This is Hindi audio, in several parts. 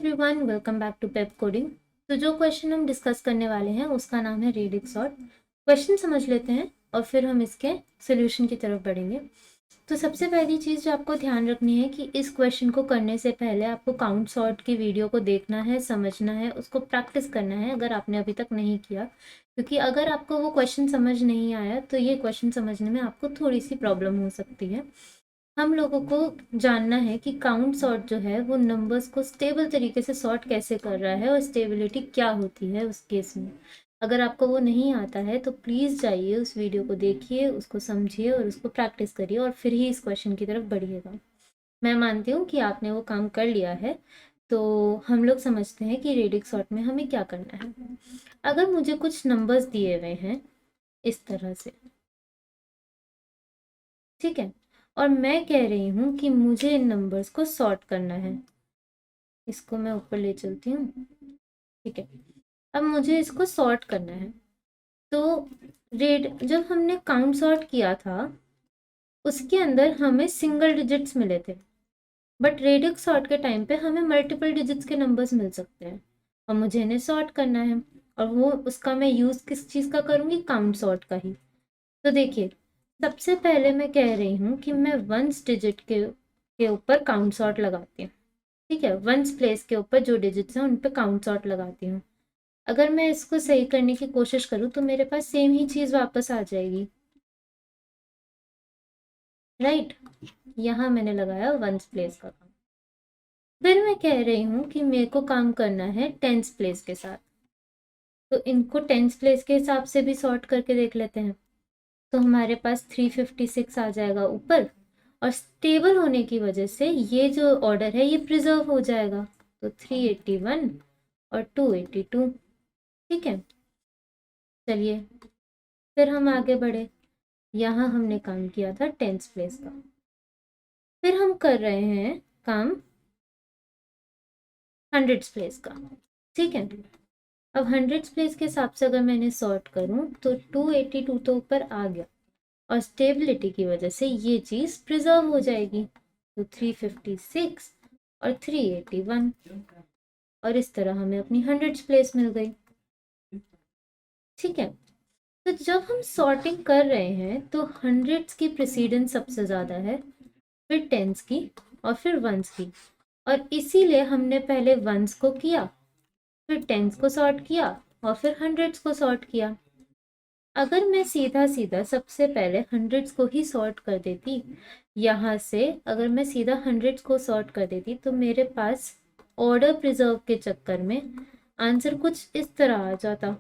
Everyone, welcome back to Pepcoding. तो जो क्वेश्चन हम डिस्कस करने वाले हैं उसका नाम है रेडिक सॉर्ट। क्वेश्चन समझ लेते हैं और फिर हम इसके सोल्यूशन की तरफ बढ़ेंगे। तो सबसे पहली चीज़ जो आपको ध्यान रखनी है कि इस क्वेश्चन को करने से पहले आपको काउंट सॉर्ट की वीडियो को देखना है, समझना है, उसको प्रैक्टिस करना है अगर आपने अभी तक नहीं किया। क्योंकि अगर आपको वो क्वेश्चन समझ नहीं आया तो ये क्वेश्चन समझने में आपको थोड़ी सी प्रॉब्लम हो सकती है। हम लोगों को जानना है कि काउंट सॉर्ट जो है वो नंबर्स को स्टेबल तरीके से सॉर्ट कैसे कर रहा है और स्टेबिलिटी क्या होती है उस केस में। अगर आपको वो नहीं आता है तो प्लीज़ जाइए उस वीडियो को देखिए, उसको समझिए और उसको प्रैक्टिस करिए और फिर ही इस क्वेश्चन की तरफ बढ़िएगा। मैं मानती हूँ कि आपने वो काम कर लिया है। तो हम लोग समझते हैं कि रेडिक सॉर्ट में हमें क्या करना है। अगर मुझे कुछ नंबर्स दिए हुए हैं इस तरह से, ठीक है, और मैं कह रही हूँ कि मुझे इन नंबर्स को सॉर्ट करना है। इसको मैं ऊपर ले चलती हूँ, ठीक है। अब मुझे इसको सॉर्ट करना है। तो जब हमने काउंट सॉर्ट किया था उसके अंदर हमें सिंगल डिजिट्स मिले थे, बट रेडिक सॉर्ट के टाइम पे हमें मल्टीपल डिजिट्स के नंबर्स मिल सकते हैं और मुझे इन्हें सॉर्ट करना है। और वो उसका मैं यूज़ किस चीज़ का करूँगी? काउंट सॉर्ट का ही। तो देखिए, सबसे पहले मैं कह रही हूँ कि मैं वंस डिजिट के ऊपर काउंट सॉर्ट लगाती हूँ, ठीक है। वंस प्लेस के ऊपर जो डिजिट्स हैं उन पे काउंट सॉर्ट लगाती हूँ। अगर मैं इसको सही करने की कोशिश करूँ तो मेरे पास सेम ही चीज़ वापस आ जाएगी, राइट। यहाँ मैंने लगाया वंस प्लेस का काम। फिर मैं कह रही हूँ कि मेरे को काम करना है टेंस प्लेस के साथ। तो इनको टेंस प्लेस के हिसाब से भी सॉर्ट करके देख लेते हैं। तो हमारे पास 356 आ जाएगा ऊपर, और स्टेबल होने की वजह से ये जो ऑर्डर है ये प्रिजर्व हो जाएगा। तो 381 और 282, ठीक है। चलिए फिर हम आगे बढ़े। यहाँ हमने काम किया था टेंस प्लेस का, फिर हम कर रहे हैं काम हंड्रेड्स प्लेस का, ठीक है। अब हंड्रेड्स प्लेस के हिसाब से अगर मैंने सॉर्ट करूँ तो 282 तो ऊपर आ गया और स्टेबिलिटी की वजह से ये चीज़ प्रिजर्व हो जाएगी। तो 356 और 381, और इस तरह हमें अपनी हंड्रेड्स प्लेस मिल गई, ठीक है। तो जब हम सॉर्टिंग कर रहे हैं तो हंड्रेड्स की प्रेसिडेंस सबसे ज़्यादा है, फिर टेंस की और फिर वंस की। और इसीलिए हमने पहले वंस को किया, फिर टेंस को सॉर्ट किया और फिर हंड्रेड्स को सॉर्ट किया। अगर मैं सीधा सीधा सबसे पहले हंड्रेड्स को ही सॉर्ट कर देती, यहाँ से अगर मैं सीधा हंड्रेड्स को सॉर्ट कर देती तो मेरे पास ऑर्डर प्रिजर्व के चक्कर में आंसर कुछ इस तरह आ जाता,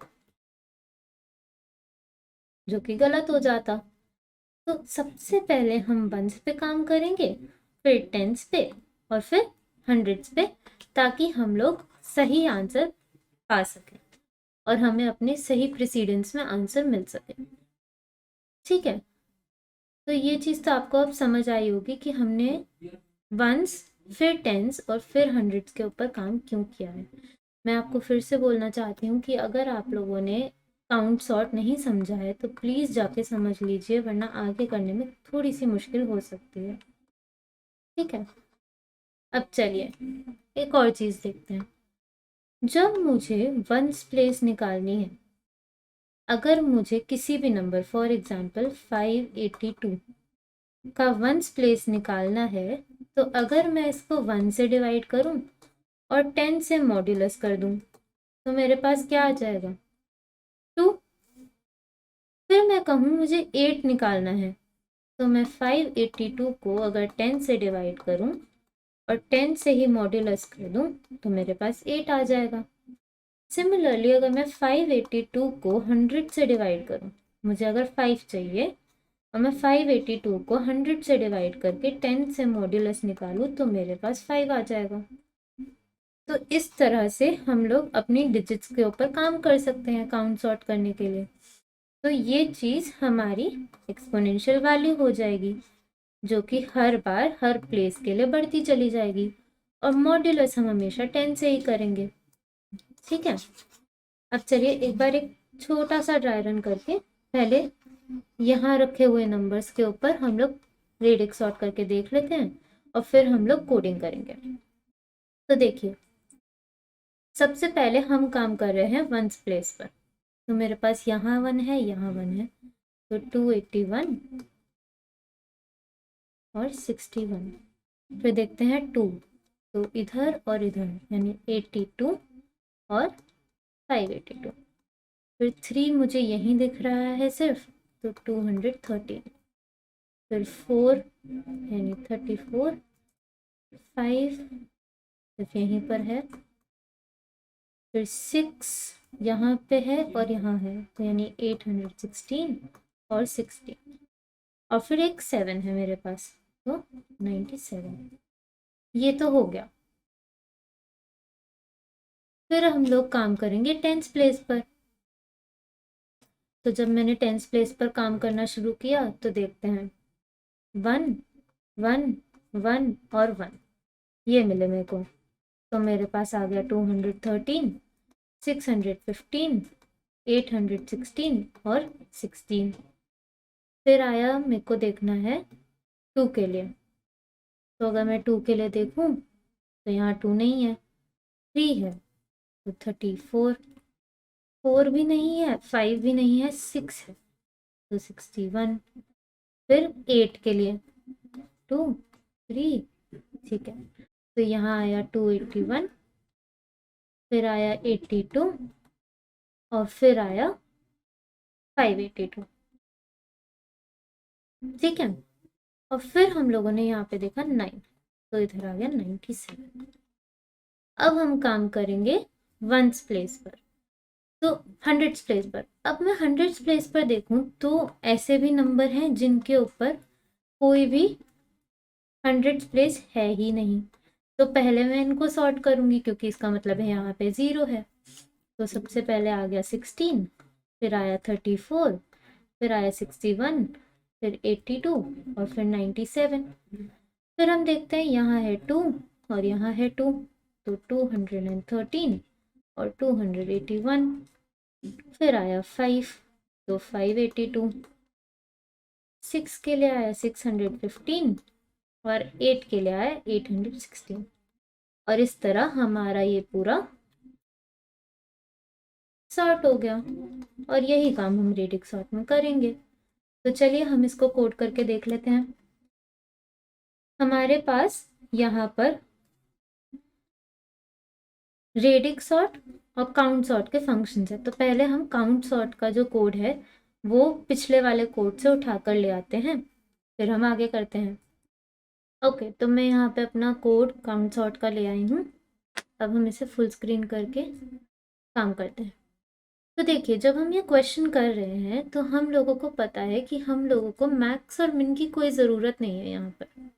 जो कि गलत हो जाता। तो सबसे पहले हम वंस पे काम करेंगे, फिर टेंस पे और फिर हंड्रेड्स पे, ताकि हम लोग सही आंसर पा सकें और हमें अपने सही प्रेसिडेंस में आंसर मिल सके, ठीक है। तो ये चीज़ तो आपको अब समझ आई होगी कि हमने वंस, फिर टेंस और फिर हंड्रेड्स के ऊपर काम क्यों किया है। मैं आपको फिर से बोलना चाहती हूँ कि अगर आप लोगों ने काउंट सॉर्ट नहीं समझा है तो प्लीज़ जाके समझ लीजिए, वरना आगे करने में थोड़ी सी मुश्किल हो सकती है, ठीक है। अब चलिए एक और चीज़ देखते हैं। जब मुझे वंस प्लेस निकालनी है, अगर मुझे किसी भी नंबर फॉर एग्जांपल 582 का वंस प्लेस निकालना है, तो अगर मैं इसको 1 से डिवाइड करूं और 10 से मॉड्यूलस कर दूं तो मेरे पास क्या आ जाएगा? 2। फिर मैं कहूँ मुझे 8 निकालना है, तो मैं 582 को अगर 10 से डिवाइड करूं और 10 से ही मॉड्यूलस कर दूं तो मेरे पास 8 आ जाएगा। सिमिलरली अगर मैं 582 को 100 से डिवाइड करूं, मुझे अगर 5 चाहिए और मैं 582 को 100 से डिवाइड करके 10 से मॉड्यूलस निकालूं तो मेरे पास 5 आ जाएगा। तो इस तरह से हम लोग अपनी डिजिट्स के ऊपर काम कर सकते हैं काउंट सॉर्ट करने के लिए। तो ये चीज़ हमारी एक्सपोनेंशियल वैल्यू हो जाएगी, जो कि हर बार हर प्लेस के लिए बढ़ती चली जाएगी, और मॉड्यूलस हम हमेशा 10 से ही करेंगे, ठीक है। अब चलिए एक बार एक छोटा सा ड्राई रन करके पहले यहाँ रखे हुए नंबर्स के ऊपर हम लोग रेडिक सॉर्ट करके देख लेते हैं और फिर हम लोग कोडिंग करेंगे। तो देखिए सबसे पहले हम काम कर रहे हैं वंस प्लेस पर। तो मेरे पास यहाँ 1 है, यहाँ 1 है, तो 281 और 61। फिर देखते हैं 2, तो इधर और इधर यानी 82 और 582। फिर 3 मुझे यहीं दिख रहा है सिर्फ, तो 213। फिर 4 यानी 34, 5 सिर्फ यहीं पर है। फिर 6 यहाँ पे है और यहाँ है, तो यानी 816 और 60। और फिर एक 7 है मेरे पास, तो 97। ये तो हो गया। फिर हम लोग काम करेंगे टेंस प्लेस पर। तो जब मैंने टेंस प्लेस पर काम करना शुरू किया तो देखते हैं 1 1 1 और 1 ये मिले मेरे को। तो मेरे पास आ गया 213, 615, 816 और 16। फिर आया मेरे को देखना है 2 के लिए। तो अगर मैं 2 के लिए देखूं तो यहाँ 2 नहीं है, 3 है, तो 34, 4 भी नहीं है, 5 भी नहीं है, 6 है, तो 61। फिर 8 के लिए 2 3, ठीक है, तो यहाँ आया 281, फिर आया 82 और फिर आया 582। ठीक है, और फिर हम लोगों ने यहाँ पे देखा 9, तो इधर आ गया 97। अब हम काम करेंगे वंस प्लेस पर, तो हंड्रेड्स प्लेस पर। अब मैं हंड्रेड्स प्लेस पर देखूं तो ऐसे भी नंबर हैं जिनके ऊपर कोई भी हंड्रेड्स प्लेस है ही नहीं। तो पहले मैं इनको सॉर्ट करूंगी क्योंकि इसका मतलब है यहाँ पे 0 है। तो सबसे पहले आ गया 16, फिर आया 34, फिर आया 61, फिर 82 और फिर 97। फिर हम देखते हैं यहाँ है 2 और यहाँ है 2, तो 213 और 281। फिर आया 5, तो 582। 6 के लिए आया 615 और 8 के लिए आया 816। और इस तरह हमारा ये पूरा सॉर्ट हो गया। और यही काम हम रेडिक सॉर्ट में करेंगे। तो चलिए हम इसको कोड करके देख लेते हैं। हमारे पास यहाँ पर रेडिक सॉर्ट और काउंट सॉर्ट के फंक्शंस है। तो पहले हम काउंट सॉर्ट का जो कोड है वो पिछले वाले कोड से उठाकर ले आते हैं, फिर हम आगे करते हैं। ओके, तो मैं यहाँ पे अपना कोड काउंट सॉर्ट का ले आई हूँ। अब हम इसे फुल स्क्रीन करके काम करते हैं। तो देखिए, जब हम ये क्वेश्चन कर रहे हैं तो हम लोगों को पता है कि हम लोगों को मैक्स और मिन की कोई ज़रूरत नहीं है यहाँ पर।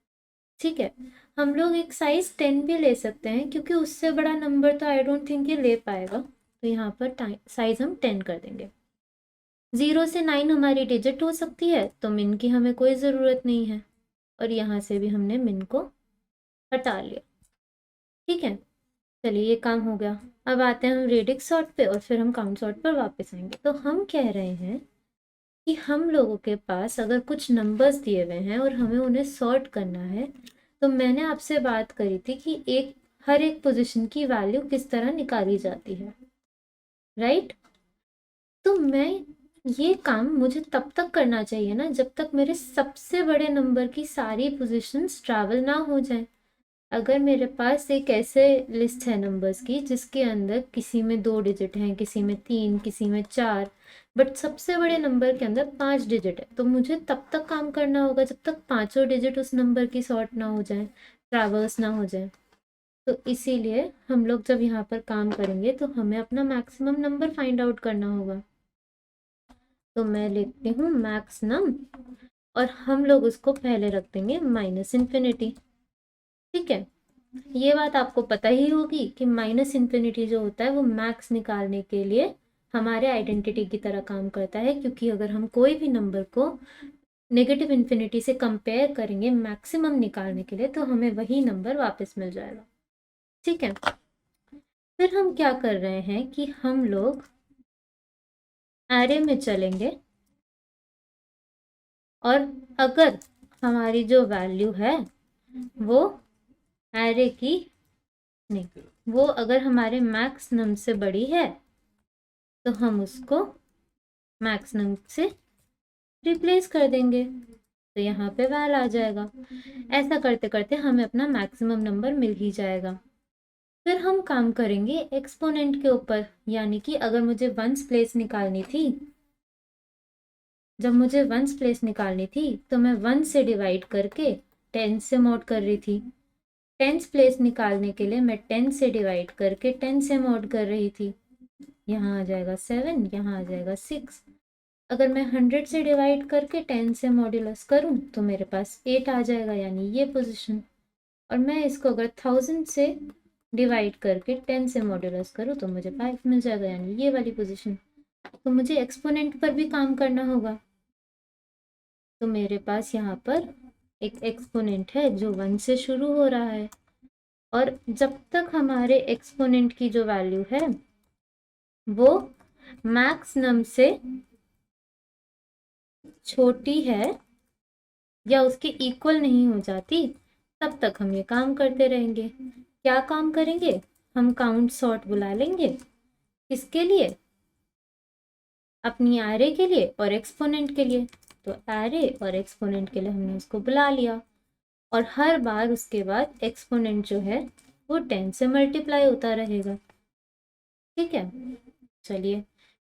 ठीक है, हम लोग एक साइज 10 भी ले सकते हैं क्योंकि उससे बड़ा नंबर तो आई डोंट थिंक ये ले पाएगा। तो यहाँ पर साइज हम 10 कर देंगे। 0 से 9 हमारी डिजिट हो सकती है, तो मिन की हमें कोई ज़रूरत नहीं है। और यहाँ से भी हमने मिन को हटा लिया। ठीक है, चलिए ये काम हो गया। अब आते हैं हम रेडिक सॉर्ट पे और फिर हम काउंट सॉर्ट पर वापस आएंगे। तो हम कह रहे हैं कि हम लोगों के पास अगर कुछ नंबर्स दिए हुए हैं और हमें उन्हें सॉर्ट करना है, तो मैंने आपसे बात करी थी कि हर एक पोजीशन की वैल्यू किस तरह निकाली जाती है, राइट। तो मैं ये काम मुझे तब तक करना चाहिए ना जब तक मेरे सबसे बड़े नंबर की सारी पोजीशंस ट्रैवल ना हो जाए। अगर मेरे पास एक ऐसे लिस्ट है नंबर्स की जिसके अंदर किसी में 2 डिजिट हैं, किसी में 3, किसी में 4, बट सबसे बड़े नंबर के अंदर 5 डिजिट है, तो मुझे तब तक काम करना होगा जब तक पांचों डिजिट उस नंबर की सॉर्ट ना हो जाए, ट्रैवर्स ना हो जाए। तो इसीलिए हम लोग जब यहाँ पर काम करेंगे तो हमें अपना मैक्सिमम नंबर फाइंड आउट करना होगा। तो मैं लिखती हूँ मैक्स नम और हम लोग उसको पहले रख देंगे -इन्फिनिटी। ठीक है, ये बात आपको पता ही होगी कि -इन्फिनिटी जो होता है वो मैक्स निकालने के लिए हमारे आइडेंटिटी की तरह काम करता है, क्योंकि अगर हम कोई भी नंबर को नेगेटिव इन्फिनिटी से कंपेयर करेंगे मैक्सिमम निकालने के लिए तो हमें वही नंबर वापस मिल जाएगा। ठीक है, फिर हम क्या कर रहे हैं कि हम लोग एरे में चलेंगे और अगर हमारी जो वैल्यू है वो एरे की नहीं, वो अगर हमारे मैक्स नम से बड़ी है तो हम उसको मैक्स नम से रिप्लेस कर देंगे, तो यहाँ पे वैल आ जाएगा। ऐसा करते करते हमें अपना मैक्सिमम नंबर मिल ही जाएगा। फिर हम काम करेंगे एक्सपोनेंट के ऊपर, यानी कि अगर मुझे वंस प्लेस निकालनी थी, जब मुझे वंस प्लेस निकालनी थी तो मैं 1 से डिवाइड करके 10 से मॉड कर रही थी। टेंस प्लेस निकालने के लिए मैं 10 से डिवाइड करके 10 से मॉड कर रही थी। यहाँ आ जाएगा 7, यहाँ आ जाएगा 6। अगर मैं 100 से डिवाइड करके 10 से मॉड्यूलस करूँ तो मेरे पास 8 आ जाएगा, यानी ये पोजीशन। और मैं इसको अगर 1000 से डिवाइड करके 10 से मॉड्यूलस करूँ तो मुझे 5 मिल जाएगा, यानी ये वाली पोजीशन। तो मुझे एक्सपोनेंट पर भी काम करना होगा, तो मेरे पास यहाँ पर एक एक्सपोनेंट है जो 1 से शुरू हो रहा है, और जब तक हमारे एक्सपोनेंट की जो वैल्यू है वो मैक्स नम से छोटी है या उसके इक्वल नहीं हो जाती, तब तक हम ये काम करते रहेंगे। क्या काम करेंगे? हम काउंट सॉर्ट बुला लेंगे। किसके लिए? अपनी एरे के लिए और एक्सपोनेंट के लिए। तो एरे और एक्सपोनेंट के लिए हमने उसको बुला लिया, और हर बार उसके बाद एक्सपोनेंट जो है वो 10 से मल्टीप्लाई होता रहेगा। ठीक है, चलिए,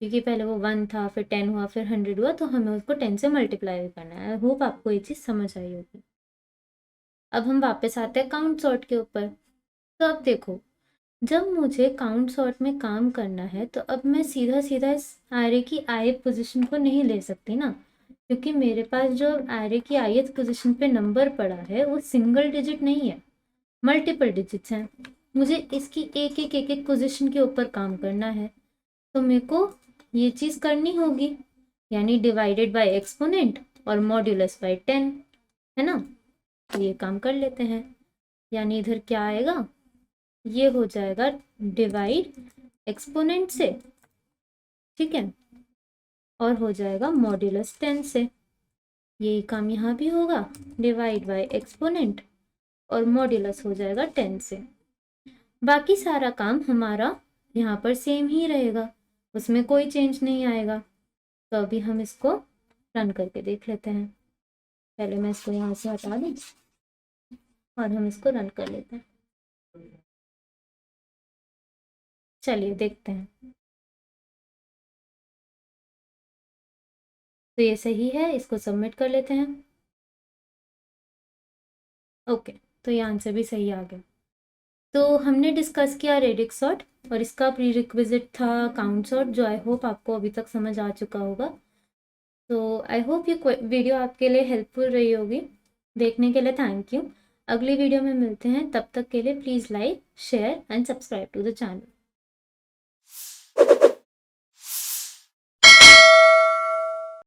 क्योंकि पहले वो 1 था, फिर 10 हुआ, फिर 100 हुआ, तो हमें उसको 10 से मल्टीप्लाई करना है। आई होप आपको ये चीज़ समझ आई होगी। अब हम वापस आते हैं काउंट सॉर्ट के ऊपर। तो अब देखो, जब मुझे काउंट सॉर्ट में काम करना है तो अब मैं सीधा सीधा इस एरे की ith पोजीशन को नहीं ले सकती ना, क्योंकि मेरे पास जो एरे की ith पोजीशन पे नंबर पड़ा है वो सिंगल डिजिट नहीं है, मल्टीपल डिजिट्स हैं। मुझे इसकी एक एक पोजीशन के ऊपर काम करना है, तो मेरे को ये चीज़ करनी होगी, यानी डिवाइडेड बाय एक्सपोनेंट और मॉड्यूलस बाय 10, है ना। तो ये काम कर लेते हैं, यानी इधर क्या आएगा, ये हो जाएगा डिवाइड एक्सपोनेंट से, ठीक है, और हो जाएगा मॉड्यूलस 10 से। यही काम यहाँ भी होगा, डिवाइड बाय एक्सपोनेंट और मॉड्यूलस हो जाएगा 10 से। बाकी सारा काम हमारा यहाँ पर सेम ही रहेगा, उसमें कोई चेंज नहीं आएगा। तो अभी हम इसको रन करके देख लेते हैं। पहले मैं इसको यहाँ से हटा दूँ और हम इसको रन कर लेते हैं। चलिए देखते हैं। तो ये सही है, इसको सबमिट कर लेते हैं। ओके, तो ये आंसर भी सही आ गया। तो हमने डिस्कस किया रेडिक्स सॉर्ट, और इसका प्री रिक्विजिट था काउंट सॉर्ट, जो आई होप आपको अभी तक समझ आ चुका होगा। तो आई होप ये वीडियो आपके लिए हेल्पफुल रही होगी। देखने के लिए थैंक यू। अगली वीडियो में मिलते हैं, तब तक के लिए please like, share and subscribe to the channel.